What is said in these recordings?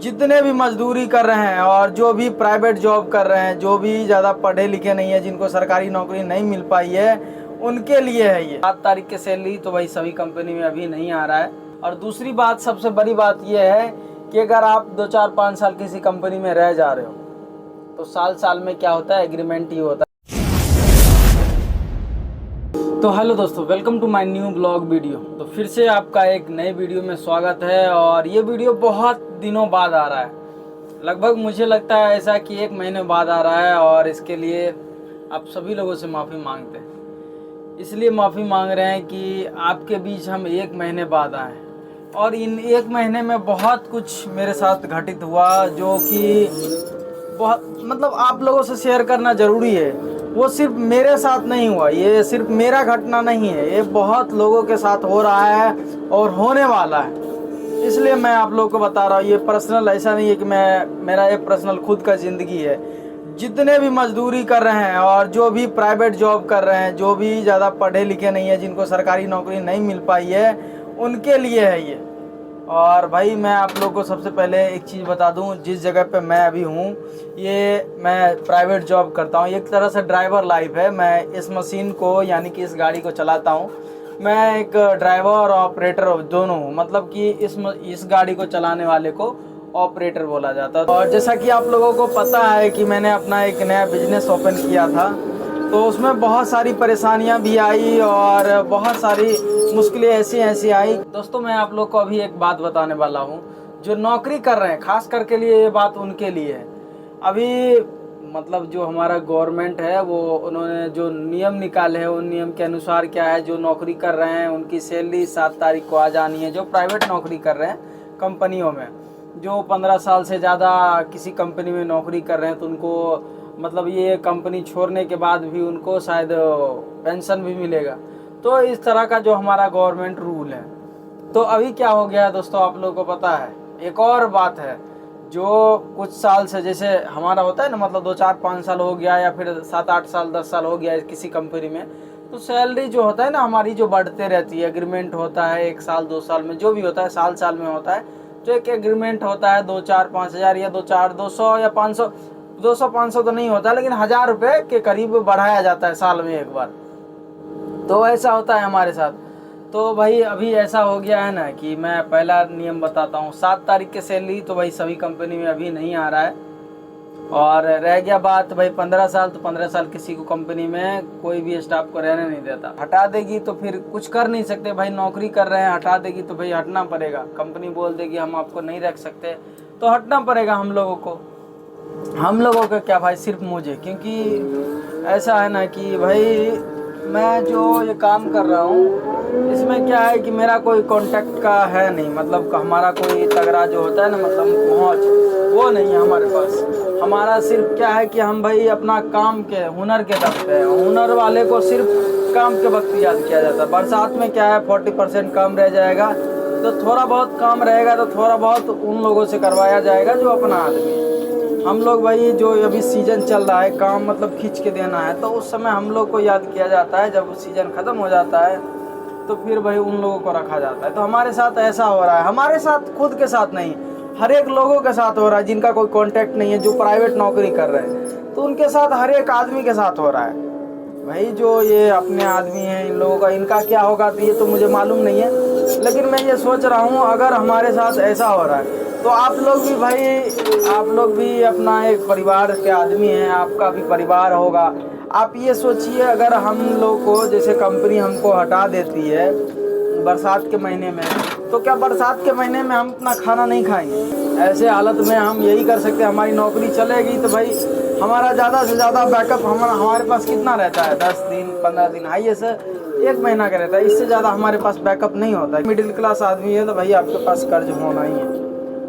जितने भी मजदूरी कर रहे हैं और जो भी प्राइवेट जॉब कर रहे हैं, जो भी ज़्यादा पढ़े लिखे नहीं है, जिनको सरकारी नौकरी नहीं मिल पाई है, उनके लिए है ये 7 तारीख की सैलरी। तो भाई सभी कंपनी में अभी नहीं आ रहा है। और दूसरी बात, सबसे बड़ी बात ये है कि अगर आप 2 4 5 साल किसी कंपनी में रह जा रहे हो तो साल साल में क्या होता है, एग्रीमेंट ही होता है। तो हेलो दोस्तों, welcome to my new blog video. तो फिर से आपका एक नए वीडियो में स्वागत है। और ये वीडियो बहुत दिनों बाद आ रहा है, लगभग मुझे लगता है ऐसा कि 1 महीने बाद आ रहा है। और इसके लिए आप सभी लोगों से माफ़ी मांगते हैं। इसलिए माफ़ी मांग रहे हैं कि आपके बीच हम 1 महीने बाद आए और इन 1 महीने में बहुत कुछ मेरे साथ घटित हुआ, जो कि बहुत मतलब आप लोगों से शेयर करना ज़रूरी है। वो सिर्फ मेरे साथ नहीं हुआ, ये सिर्फ मेरा घटना नहीं है, ये बहुत लोगों के साथ हो रहा है और होने वाला है। इसलिए मैं आप लोगों को बता रहा हूँ। ये पर्सनल ऐसा नहीं है कि मेरा ये पर्सनल खुद का ज़िंदगी है। जितने भी मजदूरी कर रहे हैं और जो भी प्राइवेट जॉब कर रहे हैं, जो भी ज़्यादा पढ़े लिखे नहीं है, जिनको सरकारी नौकरी नहीं मिल पाई है, उनके लिए है ये। और भाई मैं आप लोगों को सबसे पहले एक चीज़ बता दूं, जिस जगह पे मैं अभी हूं, ये मैं प्राइवेट जॉब करता हूं। एक तरह से ड्राइवर लाइफ है। मैं इस मशीन को यानी कि इस गाड़ी को चलाता हूं। मैं एक ड्राइवर और ऑपरेटर दोनों हूं, मतलब कि इस गाड़ी को चलाने वाले को ऑपरेटर बोला जाता है। और जैसा कि आप लोगों को पता है कि मैंने अपना एक नया बिजनेस ओपन किया था, तो उसमें बहुत सारी परेशानियां भी आई और बहुत सारी मुश्किलें ऐसी आई। दोस्तों मैं आप लोग को अभी एक बात बताने वाला हूं। जो नौकरी कर रहे हैं, खास करके लिए ये बात उनके लिए है। अभी मतलब जो हमारा गवर्नमेंट है, वो उन्होंने जो नियम निकाले हैं, उन नियम के अनुसार क्या है, जो नौकरी कर रहे हैं उनकी सैलरी 7 तारीख को आ जानी है। जो प्राइवेट नौकरी कर रहे हैं कंपनियों में, जो 15 साल से ज़्यादा किसी कंपनी में नौकरी कर रहे हैं, तो उनको मतलब ये कंपनी छोड़ने के बाद भी उनको शायद पेंशन भी मिलेगा। तो इस तरह का जो हमारा गवर्नमेंट रूल है। तो अभी क्या हो गया है दोस्तों, आप लोगों को पता है। एक और बात है, जो कुछ साल से जैसे हमारा होता है ना, मतलब 2 4 5 साल हो गया या फिर 7 8 साल 10 साल हो गया किसी कंपनी में, तो सैलरी जो होता है ना हमारी, जो बढ़ते रहती है। एग्रीमेंट होता है 1 साल 2 साल में, जो भी होता है साल साल में होता है। जो एक एग्रीमेंट होता है 2 4 5 हज़ार या 200 या 500, 200 500 तो नहीं होता, लेकिन 1000 रुपये के करीब बढ़ाया जाता है साल में एक बार। तो ऐसा होता है हमारे साथ। तो भाई अभी ऐसा हो गया है ना कि मैं पहला नियम बताता हूँ। 7 तारीख के सैलरी तो भाई सभी कंपनी में अभी नहीं आ रहा है। और रह गया बात भाई 15 साल, तो 15 साल किसी को कंपनी में कोई भी स्टाफ को रहने नहीं देता। हटा देगी तो फिर कुछ कर नहीं सकते भाई। नौकरी कर रहे हैं, हटा देगी तो भाई हटना पड़ेगा। कंपनी बोल देगी हम आपको नहीं रख सकते, तो हटना पड़ेगा हम लोगों को। हम लोगों का क्या भाई, सिर्फ मुझे, क्योंकि ऐसा है ना कि भाई मैं जो ये काम कर रहा हूँ, इसमें क्या है कि मेरा कोई कांटेक्ट का है नहीं, मतलब हमारा कोई तगड़ा जो होता है ना, मतलब पहुँच, वो नहीं है हमारे पास। हमारा सिर्फ क्या है कि हम भाई अपना काम के हुनर के दम पे हैं। हुनर वाले को सिर्फ काम के वक्त याद किया जाता है। बरसात में क्या है 40% काम रह जाएगा, तो थोड़ा बहुत काम रहेगा तो थोड़ा बहुत उन लोगों से करवाया जाएगा जो अपना आदमी है। हम लोग भाई जो अभी सीज़न चल रहा है, काम मतलब खींच के देना है, तो उस समय हम लोग को याद किया जाता है। जब सीज़न ख़त्म हो जाता है तो फिर भाई उन लोगों को रखा जाता है। तो हमारे साथ ऐसा हो रहा है। हमारे साथ खुद के साथ नहीं, हर एक लोगों के साथ हो रहा है जिनका कोई कांटेक्ट नहीं है, जो प्राइवेट नौकरी कर रहे हैं। तो उनके साथ हर एक आदमी के साथ हो रहा है भाई। जो ये अपने आदमी हैं, इन लोगों का इनका क्या होगा तो ये तो मुझे मालूम नहीं है, लेकिन मैं ये सोच रहा हूँ अगर हमारे साथ ऐसा हो रहा है तो आप लोग भी भाई, आप लोग भी अपना एक परिवार के आदमी हैं, आपका भी परिवार होगा। आप ये सोचिए, अगर हम लोग को जैसे कंपनी हमको हटा देती है बरसात के महीने में, तो क्या बरसात के महीने में हम अपना खाना नहीं खाएंगे? ऐसे हालत में हम यही कर सकते हैं, हमारी नौकरी चलेगी तो भाई हमारा ज़्यादा से ज़्यादा बैकअप हमारे पास कितना रहता है, 10 दिन 15 दिन, हाईएस्ट 1 महीना का रहता है। इससे ज़्यादा हमारे पास बैकअप नहीं होता है। मिडिल क्लास आदमी है तो भाई आपके पास कर्ज होना ही है।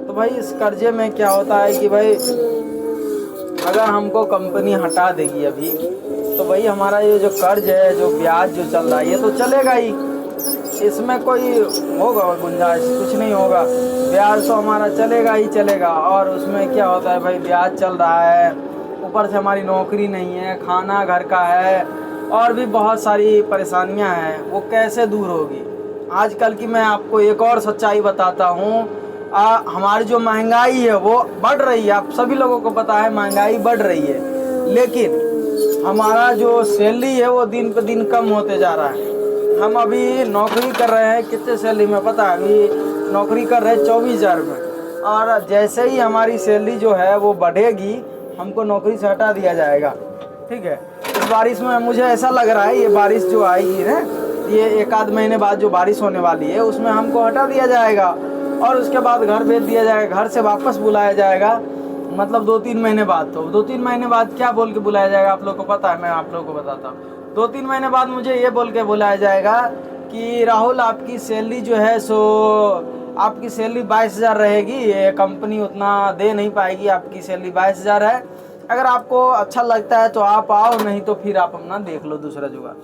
तो भाई इस कर्जे में क्या होता है कि भाई अगर हमको कंपनी हटा देगी अभी, तो भाई हमारा ये जो कर्ज है, जो ब्याज जो चल रहा है, ये तो चलेगा ही। इसमें कोई होगा गुंजाइश? कुछ नहीं होगा। ब्याज तो हमारा चलेगा ही चलेगा। और उसमें क्या होता है भाई, ब्याज चल रहा है, ऊपर से हमारी नौकरी नहीं है, खाना घर का है, और भी बहुत सारी परेशानियां हैं। वो कैसे दूर होगी? आजकल की मैं आपको एक और सच्चाई बताता हूँ। हमारी जो महंगाई है वो बढ़ रही है, आप सभी लोगों को पता है महंगाई बढ़ रही है, लेकिन हमारा जो सैलरी है वो दिन पे दिन कम होते जा रहा है। हम अभी नौकरी कर रहे हैं, कितने सैलरी में पता है, अभी नौकरी कर रहे हैं 24,000 में, और जैसे ही हमारी सैलरी जो है वो बढ़ेगी हमको नौकरी से हटा दिया जाएगा। ठीक है, इस बारिश में मुझे ऐसा लग रहा है ये बारिश जो आएगी ना, ये 1 आध महीने बाद जो बारिश होने वाली है उसमें हमको हटा दिया जाएगा और उसके बाद घर भेज दिया जाएगा, घर से वापस बुलाया जाएगा। मतलब 2-3 महीने बाद, तो 2-3 महीने बाद क्या बोल के बुलाया जाएगा आप लोग को पता है? मैं आप लोगों को बताता हूँ। 2-3 महीने बाद मुझे ये बोल के बुलाया जाएगा कि राहुल आपकी सैलरी जो है सो आपकी सैलरी 22,000 रहेगी, ये कंपनी उतना दे नहीं पाएगी, आपकी सैलरी 22,000 है, अगर आपको अच्छा लगता है तो आप आओ, नहीं तो फिर आप अपना देख लो दूसरा जुगाड़।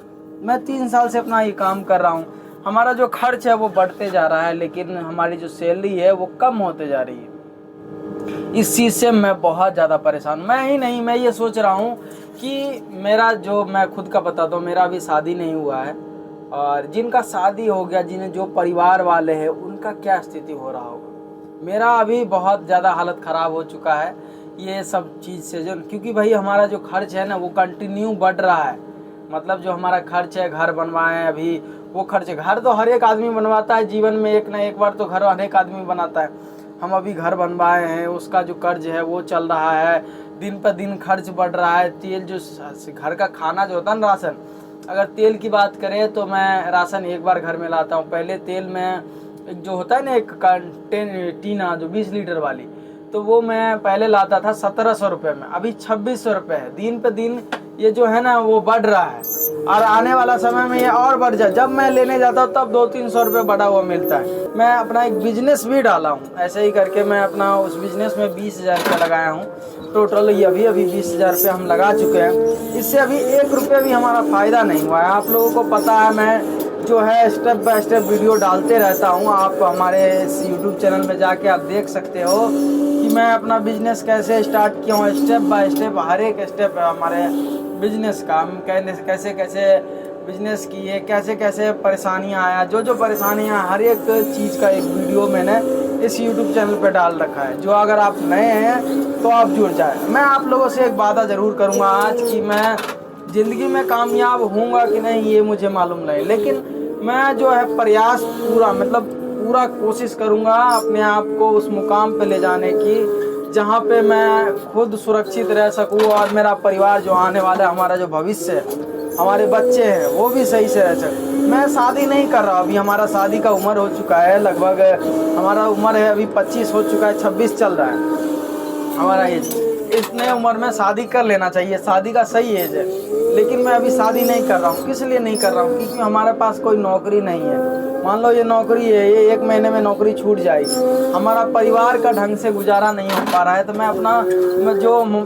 मैं 3 साल से अपना ये काम कर रहा हूँ, हमारा जो खर्च है वो बढ़ते जा रहा है, लेकिन हमारी जो सैलरी है वो कम होते जा रही है। इस चीज़ से मैं बहुत ज़्यादा परेशान, मैं ही नहीं, मैं ये सोच रहा हूँ कि मेरा जो, मैं खुद का बताता हूँ, मेरा अभी शादी नहीं हुआ है, और जिनका शादी हो गया, जिन्हें जो परिवार वाले हैं उनका क्या स्थिति हो रहा होगा। मेरा अभी बहुत ज़्यादा हालत ख़राब हो चुका है ये सब चीज़ से, जो क्योंकि भाई हमारा जो खर्च है ना वो कंटिन्यू बढ़ रहा है। मतलब जो हमारा खर्च है, घर बनवाएं अभी, वो खर्च, घर तो हर एक आदमी बनवाता है जीवन में, एक ना एक बार तो घर हर एक आदमी बनाता है। हम अभी घर बनवाए हैं, उसका जो कर्ज है वो चल रहा है, दिन पर दिन खर्च बढ़ रहा है। तेल जो घर का खाना जो होता है ना, राशन, अगर तेल की बात करें तो मैं राशन एक बार घर में लाता हूँ। पहले तेल में एक जो होता है ना, एक टीना जो 20 लीटर वाली, तो वो मैं पहले लाता था 1700 रुपये में, अभी 2600 रुपये है। दिन पे दिन ये जो है ना वो बढ़ रहा है, और आने वाला समय में ये और बढ़ जाए। जब मैं लेने जाता हूँ तब 200-300 रुपये बढ़ा हुआ मिलता है। मैं अपना एक बिजनेस भी डाला हूँ, ऐसे ही करके मैं अपना उस बिजनेस में 20,000 रुपये लगाया हूँ टोटल। ये अभी 20,000 रुपये हम लगा चुके हैं, इससे अभी 1 रुपये भी हमारा फ़ायदा नहीं हुआ है। आप लोगों को पता है, मैं जो है स्टेप बाय स्टेप वीडियो डालते रहता हूँ, आप हमारे इस यूट्यूब चैनल में जाके आप देख सकते हो कि मैं अपना बिजनेस कैसे स्टार्ट किया हूँ। स्टेप बाय स्टेप, हर एक स्टेप हमारे बिजनेस का, हम कैसे कैसे बिजनेस किए, कैसे कैसे परेशानियां आया, जो परेशानियां, हर एक चीज़ का एक वीडियो मैंने इस YouTube चैनल पे डाल रखा है। जो अगर आप नए हैं तो आप जुड़ जाए। मैं आप लोगों से एक वादा ज़रूर करूंगा आज कि मैं ज़िंदगी में कामयाब होऊंगा कि नहीं ये मुझे मालूम नहीं, लेकिन मैं जो है प्रयास पूरा, मतलब पूरा कोशिश करूंगा अपने आप को उस मुकाम पे ले जाने की जहाँ पे मैं खुद सुरक्षित रह सकूँ, और मेरा परिवार जो आने वाला है, हमारा जो भविष्य है, हमारे बच्चे हैं, वो भी सही से रह सके। मैं शादी नहीं कर रहा, अभी हमारा शादी का उम्र हो चुका है, लगभग हमारा उम्र है अभी 25 हो चुका है, 26 चल रहा है हमारा एज। इतने उम्र में शादी कर लेना चाहिए, शादी का सही एज है, लेकिन मैं अभी शादी नहीं कर रहा हूँ। किस लिए नहीं कर रहा हूँ? क्योंकि हमारे पास कोई नौकरी नहीं है। मान लो ये नौकरी है, ये 1 महीने में नौकरी छूट जाएगी, हमारा परिवार का ढंग से गुजारा नहीं हो पा रहा है, तो मैं अपना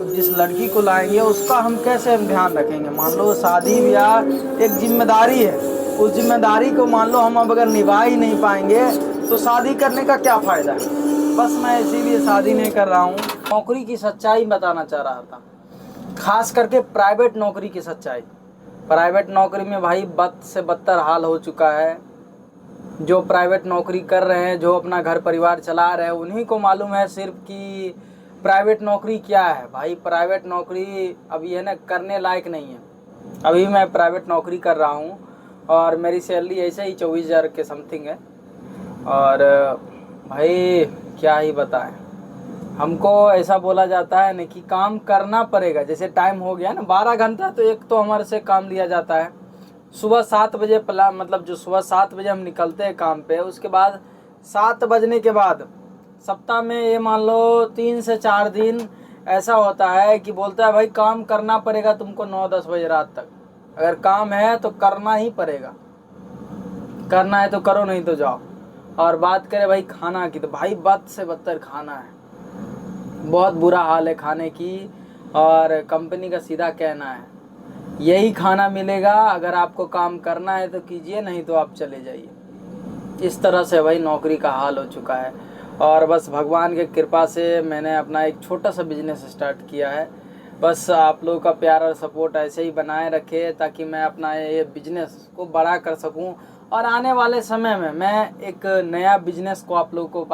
जिस लड़की को लाएंगे उसका हम कैसे ध्यान रखेंगे? मान लो शादी ब्याह एक जिम्मेदारी है, उस जिम्मेदारी को मान लो हम अब अगर निभा ही नहीं पाएंगे तो शादी करने का क्या फ़ायदा है? बस मैं इसीलिए शादी नहीं कर रहा हूँ। नौकरी की सच्चाई बताना चाह रहा था, खास करके प्राइवेट नौकरी की सच्चाई। प्राइवेट नौकरी में भाई बद से बदतर हाल हो चुका है। जो प्राइवेट नौकरी कर रहे हैं, जो अपना घर परिवार चला रहे हैं, उन्हीं को मालूम है सिर्फ कि प्राइवेट नौकरी क्या है। भाई प्राइवेट नौकरी अभी है ना करने लायक नहीं है। अभी मैं प्राइवेट नौकरी कर रहा हूँ और मेरी सैलरी ऐसे ही 24,000 के समथिंग है, और भाई क्या ही बताएं, हमको ऐसा बोला जाता है ना कि काम करना पड़ेगा। जैसे टाइम हो गया ना 12 घंटा, तो एक तो हमारे से काम लिया जाता है। सुबह 7 बजे मतलब जो सुबह 7 बजे हम निकलते हैं काम पे, उसके बाद 7 बजने के बाद सप्ताह में ये मान लो 3 से 4 दिन ऐसा होता है कि बोलता है भाई काम करना पड़ेगा तुमको 9-10 बजे रात तक। अगर काम है तो करना ही पड़ेगा, करना है तो करो, नहीं तो जाओ। और बात करें भाई खाना की, तो भाई बद से बदतर खाना है, बहुत बुरा हाल है खाने की। और कंपनी का सीधा कहना है यही खाना मिलेगा, अगर आपको काम करना है तो कीजिए, नहीं तो आप चले जाइए। इस तरह से भाई नौकरी का हाल हो चुका है। और बस भगवान की कृपा से मैंने अपना एक छोटा सा बिजनेस स्टार्ट किया है। बस आप लोगों का प्यार और सपोर्ट ऐसे ही बनाए रखे ताकि मैं अपना ये बिजनेस को बड़ा कर सकूं, और आने वाले समय में मैं एक नया बिजनेस को आप लोगों को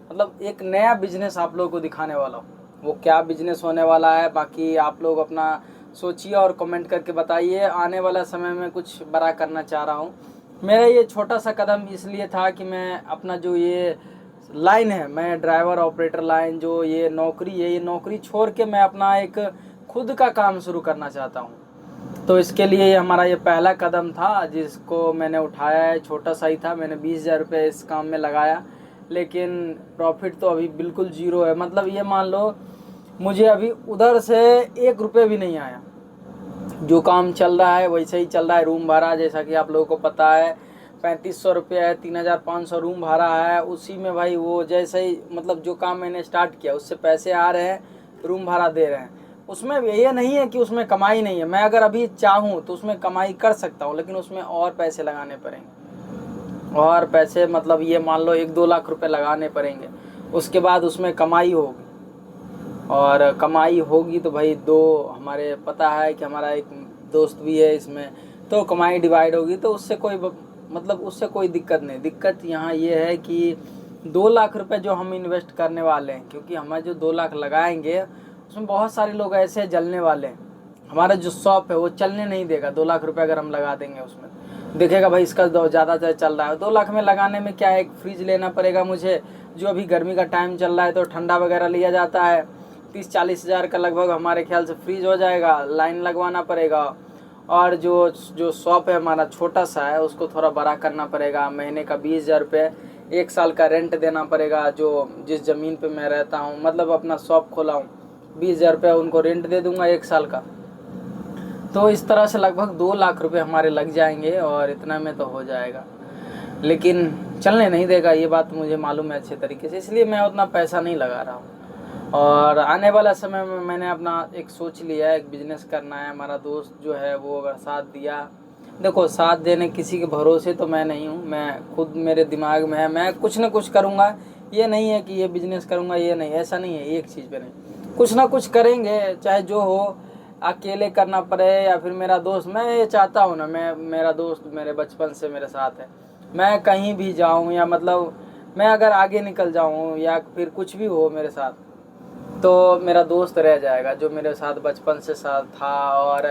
मतलब एक नया बिजनेस आप लोगों को दिखाने वाला हूँ। वो क्या बिजनेस होने वाला है बाकी आप लोग अपना सोचिए और कमेंट करके बताइए। आने वाला समय में कुछ बड़ा करना चाह रहा हूँ। मेरा ये छोटा सा कदम इसलिए था कि मैं अपना जो ये लाइन है, मैं ड्राइवर ऑपरेटर लाइन जो ये नौकरी है, ये नौकरी छोड़ के मैं अपना एक खुद का काम शुरू करना चाहता हूँ। तो इसके लिए हमारा ये पहला कदम था जिसको मैंने उठाया है। छोटा सा ही था, मैंने 20,000 रुपये इस काम में लगाया, लेकिन प्रॉफिट तो अभी बिल्कुल ज़ीरो है। मतलब ये मान लो मुझे अभी उधर से 1 रुपये भी नहीं आया। जो काम चल रहा है वैसे ही चल रहा है। रूम भाड़ा जैसा कि आप लोगों को पता है 3500 रुपये है, 3500 रूम भाड़ा है। उसी में भाई वो जैसे ही मतलब जो काम मैंने स्टार्ट किया उससे पैसे आ रहे हैं, रूम भाड़ा दे रहे हैं। उसमें ये नहीं है कि उसमें कमाई नहीं है। मैं अगर अभी चाहूँ तो उसमें कमाई कर सकता हूँ, लेकिन उसमें और पैसे लगाने पड़ेंगे। और पैसे मतलब ये मान लो 1-2 लाख रुपए लगाने पड़ेंगे, उसके बाद उसमें कमाई होगी। और कमाई होगी तो भाई हमारे पता है कि हमारा एक दोस्त भी है इसमें, तो कमाई डिवाइड होगी तो उससे कोई मतलब उससे कोई दिक्कत नहीं। दिक्कत यहाँ ये है कि 2 लाख रुपए जो हम इन्वेस्ट करने वाले हैं, क्योंकि हमें जो 2 लाख लगाएंगे उसमें बहुत सारे लोग ऐसे जलने वाले हैं। हमारा जो शॉप है वो चलने नहीं देगा। 2 लाख रुपए अगर हम लगा देंगे उसमें, देखेगा भाई इसका ज़्यादा चल रहा है। 2 लाख में लगाने में क्या है, एक फ्रिज लेना पड़ेगा मुझे, जो अभी गर्मी का टाइम चल रहा है तो ठंडा वगैरह लिया जाता है। 30-40 हज़ार का लगभग हमारे ख्याल से फ्रिज हो जाएगा। लाइन लगवाना पड़ेगा। और जो शॉप है हमारा छोटा सा है, उसको थोड़ा बड़ा करना पड़ेगा। महीने का 20,000 रुपये, 1 साल का रेंट देना पड़ेगा। जो जिस ज़मीन पे मैं रहता हूँ, मतलब अपना शॉप खोला हूँ, 20,000 रुपये उनको रेंट दे दूँगा 1 साल का। तो इस तरह से लगभग 2 लाख रुपए हमारे लग जाएंगे और इतना में तो हो जाएगा। लेकिन चलने नहीं देगा, ये बात मुझे मालूम है अच्छे तरीके से, इसलिए मैं उतना पैसा नहीं लगा रहा हूँ। और आने वाला समय में मैंने अपना एक सोच लिया है, एक बिज़नेस करना है। हमारा दोस्त जो है वो अगर साथ दिया, देखो साथ देने किसी के भरोसे तो मैं नहीं हूँ। मैं खुद मेरे दिमाग में है मैं कुछ ना कुछ करूँगा। ये नहीं है कि ये बिज़नेस करूँगा, ये नहीं, ऐसा नहीं है। एक चीज़ पे नहीं, कुछ ना कुछ करेंगे, चाहे जो हो। अकेले करना पड़े या फिर मेरा दोस्त, मैं ये चाहता हूँ ना, मेरा दोस्त मेरे बचपन से मेरे साथ है। मैं कहीं भी जाऊँ या मतलब मैं अगर आगे निकल जाऊँ या फिर कुछ भी हो मेरे साथ, तो मेरा दोस्त रह जाएगा जो मेरे साथ बचपन से साथ था और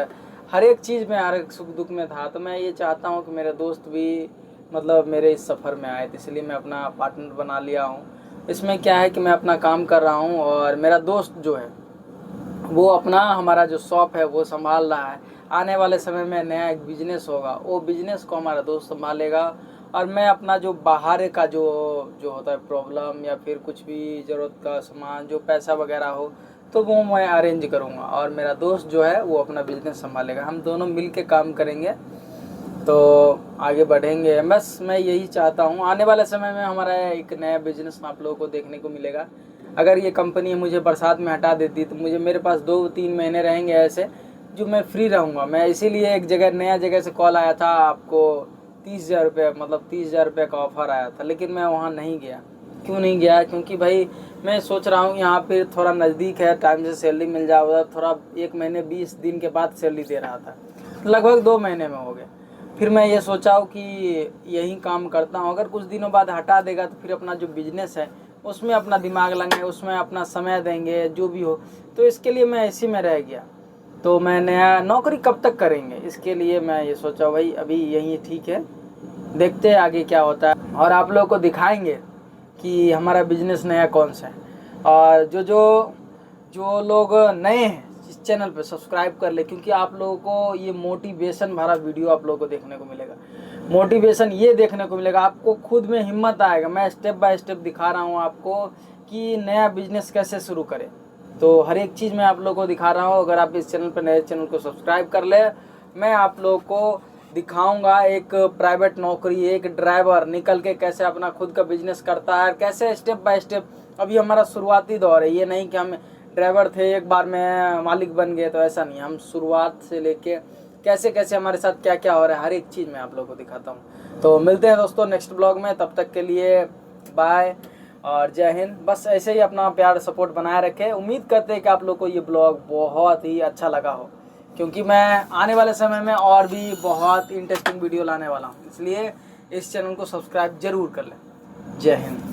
हर एक चीज़ में, हर एक सुख दुख में था। तो मैं ये चाहता हूँ कि मेरे दोस्त भी मतलब मेरे इस सफ़र में आए, तो इसलिए मैं अपना पार्टनर बना लिया हूँ। इसमें क्या है कि मैं अपना काम कर रहा हूँ और मेरा दोस्त जो है वो अपना हमारा जो शॉप है वो संभाल रहा है। आने वाले समय में नया एक बिज़नेस होगा, वो बिज़नेस को हमारा दोस्त संभालेगा। और मैं अपना जो बाहर का जो होता है प्रॉब्लम या फिर कुछ भी ज़रूरत का सामान, जो पैसा वगैरह हो, तो वो मैं अरेंज करूँगा और मेरा दोस्त जो है वो अपना बिज़नेस संभालेगा। हम दोनों मिल के काम करेंगे तो आगे बढ़ेंगे। बस मैं यही चाहता हूँ। आने वाले समय में हमारा एक नया बिज़नेस आप लोगों को देखने को मिलेगा। अगर ये कंपनी मुझे बरसात में हटा देती तो मेरे पास 2-3 महीने रहेंगे ऐसे जो मैं फ्री रहूँगा। मैं इसीलिए एक जगह नया जगह से कॉल आया था, आपको 30,000 रुपये मतलब 30,000 रुपये का ऑफ़र आया था, लेकिन मैं वहाँ नहीं गया। क्यों नहीं गया? क्योंकि भाई मैं सोच रहा हूँ यहाँ पे थोड़ा नज़दीक है, टाइम से सैलरी मिल जाएगा। थोड़ा 1 महीने 20 दिन के बाद सैलरी दे रहा था, लगभग 2 महीने में हो गया। फिर मैं ये सोचा हूँ कि यही काम करता हूँ। अगर कुछ दिनों बाद हटा देगा तो फिर अपना जो बिज़नेस है उसमें अपना दिमाग लगाएंगे, उसमें अपना समय देंगे, जो भी हो। तो इसके लिए मैं इसी में रह गया। तो मैं नया नौकरी कब तक करेंगे, इसके लिए मैं ये सोचा भाई अभी यही ठीक है, देखते हैं आगे क्या होता है। और आप लोगों को दिखाएंगे कि हमारा बिज़नेस नया कौन सा है। और जो लोग नए हैं इस चैनल पे सब्सक्राइब कर ले, क्योंकि आप लोगों को ये मोटिवेशन भरा वीडियो आप लोगों को देखने को मिलेगा। मोटिवेशन ये देखने को मिलेगा, आपको खुद में हिम्मत आएगा। मैं स्टेप बाय स्टेप दिखा रहा हूँ आपको कि नया बिजनेस कैसे शुरू करें। तो हर एक चीज़ मैं आप लोगों को दिखा रहा हूँ। अगर आप इस चैनल पर नए, चैनल को सब्सक्राइब कर ले, मैं आप लोगों को दिखाऊंगा एक प्राइवेट नौकरी, एक ड्राइवर निकल के कैसे अपना खुद का बिजनेस करता है, कैसे स्टेप बाय स्टेप। अभी हमारा शुरुआती दौर है, ये नहीं कि हम ड्राइवर थे एक बार में मालिक बन गए, तो ऐसा नहीं। हम शुरुआत से लेके कैसे कैसे हमारे साथ क्या क्या हो रहा है, हर एक चीज़ मैं आप लोगों को दिखाता हूँ। तो मिलते हैं दोस्तों नेक्स्ट ब्लॉग में, तब तक के लिए बाय और जय हिंद। बस ऐसे ही अपना प्यार सपोर्ट बनाए रखें। उम्मीद करते हैं कि आप लोग को ये ब्लॉग बहुत ही अच्छा लगा हो, क्योंकि मैं आने वाले समय में और भी बहुत इंटरेस्टिंग वीडियो लाने वाला हूँ। इसलिए इस चैनल को सब्सक्राइब जरूर कर लें। जय हिंद।